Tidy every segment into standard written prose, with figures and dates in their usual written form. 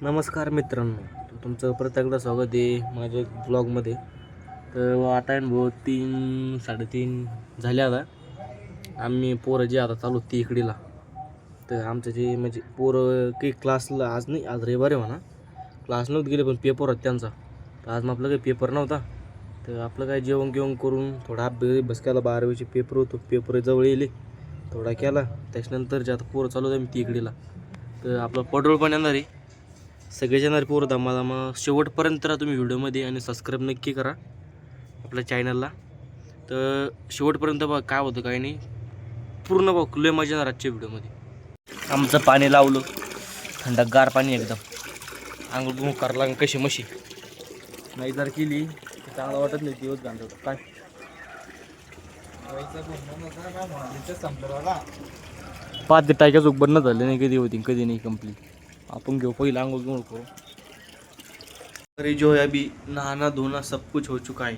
नमस्कार मित्रांनो, तुमचं परत एकदा स्वागत आहे माझ्या ब्लॉगमध्ये. तर आता आहे भाऊ 3-3:30 झाले. आता आम्ही पोरं जे आता चालू ती इकडीला. तर आमचं जे म्हणजे पोरं काही क्लासला आज नाही, आज रविवार आहे म्हणा, क्लास नव्हते गेले पण पेपर होता त्यांचा. तर आज मग आपलं काही पेपर नव्हता, तर आपलं काय जेवण करून थोडा अभ्यास केला. 12वीचे पेपर होतो, पेपर जवळ येले, थोडा केला. त्याच्यानंतर जे आता पोरं चालू आहे आम्ही ती इकडीला. तर आपलं पेट्रोल पण येणार आहे. सगळे येणार पोरं धमाला. मग शेवटपर्यंत राहा तुम्ही व्हिडिओमध्ये आणि सबस्क्राईब नक्की करा आपल्या चॅनलला. तर शेवटपर्यंत बघा काय होतं काय नाही, पूर्ण बघ, लय मजा येणार आजच्या व्हिडिओमध्ये. आमचं पाणी लावलं, थंडगार पाणी एकदम. आंघोळ करायला कशी मशी नाही जर केली तर चांगलं वाटत नाही, दिवस घालतो काय. पाच टाक्या चूक बंद झाले नाही, कधी होती कधी नाही कंप्लीट. अपन घेऊ पहिला आंघोळ करू. अरे जो है अभी नहाना धोना सब कुछ हो चुका है.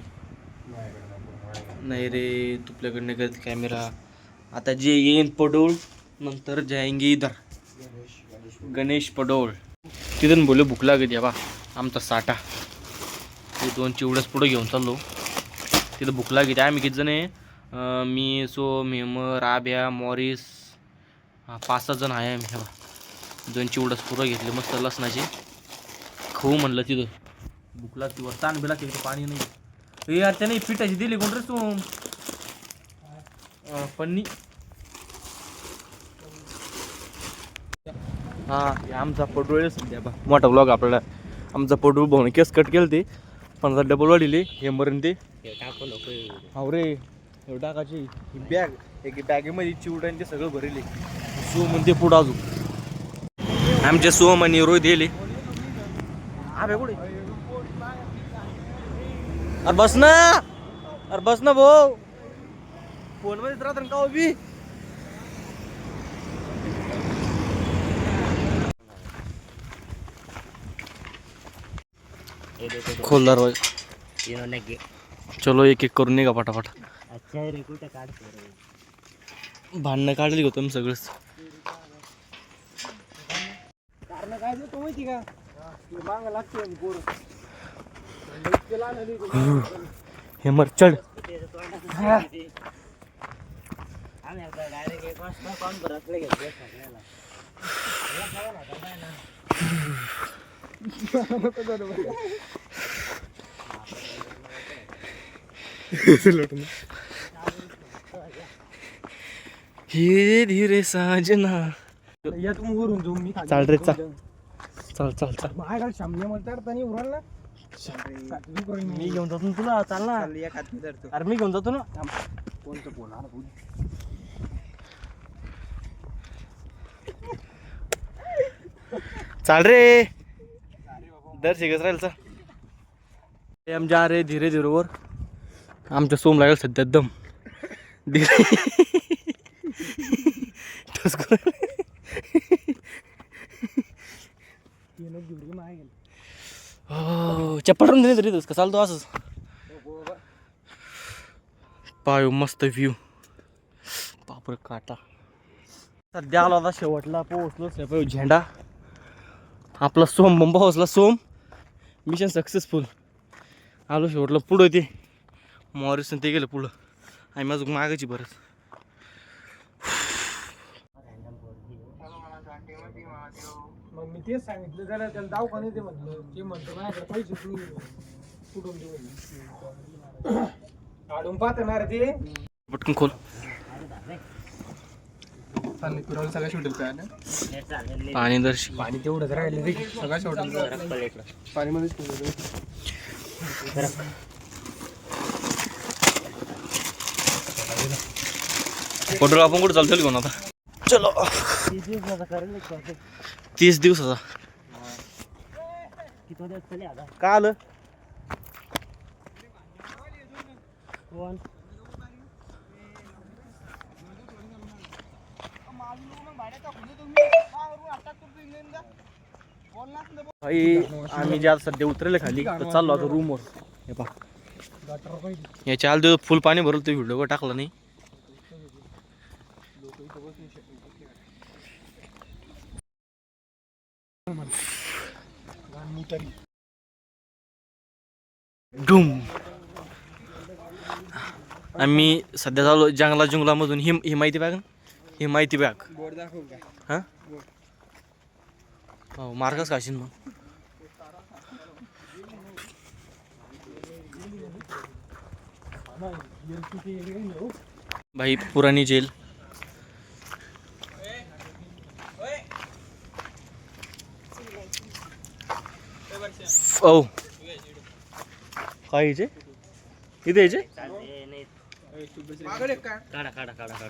नाही रे, तुपल्याकडनं करत कॅमेरा. आता जे येईन पडोळ नंतर जायंगे इधर गणेश पडोळ. तिथून बोलले भूक लागत या बा आमचा साठा. ते 2 चिवडस पुढं घेऊन चाललो. तिथं भूक लागत. आम्ही किती जण आहे, मी सोम हेमर आब्या मॉरिस 5-6 जण आहे आम्ही. हे बा 2 चिवडस पुढं घेतले मस्त लसणाचे. खाऊ म्हणलं तिथं. भूक लागते वर, ताण बी लागते, पाणी नाही. हे यार त्याने पिठाची दिली कोण रे सोम पन्नी. हां आमचा पडोळ सध्या बा मोठा ब्लॉग आपल्याला. आमचा पडोळ भाऊने केस कट केलं ते 15 डबल वाढले हे मरण ते हो रे. एवढं टाकायची बॅग, एक बॅगेमध्ये चिवड्यान ते सगळं भरले. सोम म्हणते पुढं अजून आमचे सोम आणि रोहित दिले. अरे बस ना, अरे बस ना भाऊ, फोन मध्ये राहत का उभी. खोलदार भाई, चलो एक एक करून निघा पटापट. भांडणं काढली होतं मी सगळंच. काय देतो माहिती का, मांग लागते हे मर चढ. धीरे धीरे साजना. या तुम्ही वरून जाऊन मी चाल रे, चाल चल चल चल. माझ्या सामने म्हणतात आणि उराल ना. मी घेऊन जातो तुला, चाल ना. अरे मी घेऊन जातो ना. कोणतं बोलणार चाल रे, दर शिकत राहील. चल हम जा रे धीरे धीरे वर. आमच्या सोम लागेल सध्या दम. चप्पल रून तरी का चालतो असंच. पाय मस्त व्ह्यू, बापर काटा. सध्या आला होता शेवटला, पोहोचलो झेंडा. आपला सोम बंबा पोहोचला. सोम मिशन सक्सेसफुल. आलो शेवटला. पुढं ते मॉरिस ते गेलं पुढं, आणि माझं मागायची बरंच. मग मी तेच सांगितलं त्याला, दवाखाने ते म्हटलं. ते म्हणतो माझ्याकडे पैसेच नाही, कुठून देऊ काढून पाहणार ते. पटकन खोल. फिरवलं सगळ्या शोटेल पाणी दर्शी. पाणी तेवढंच राहिले रे, सगळ्या शोटेल पाणी मध्येच. पेट्रोल आपण कुठं चालतो घेऊन आता. चलो 30 दिवसाचा का आलं. भाई आम्ही जे आता सध्या उतरले खाली, तर चाललो आता रूमवर. हे पहा याच्या आल फुल पाणी भरलं, तो व्हिडिओ टाकला नाही. डूम. आम्ही सध्या चालू जुंगलामधून ही माहिती बॅग, ही माहिती बॅग. हां हो मार्गच काशीन मग. भाई पुरानी जेल. ओ काय इथे यायचे? काढा काढा काढा काढा.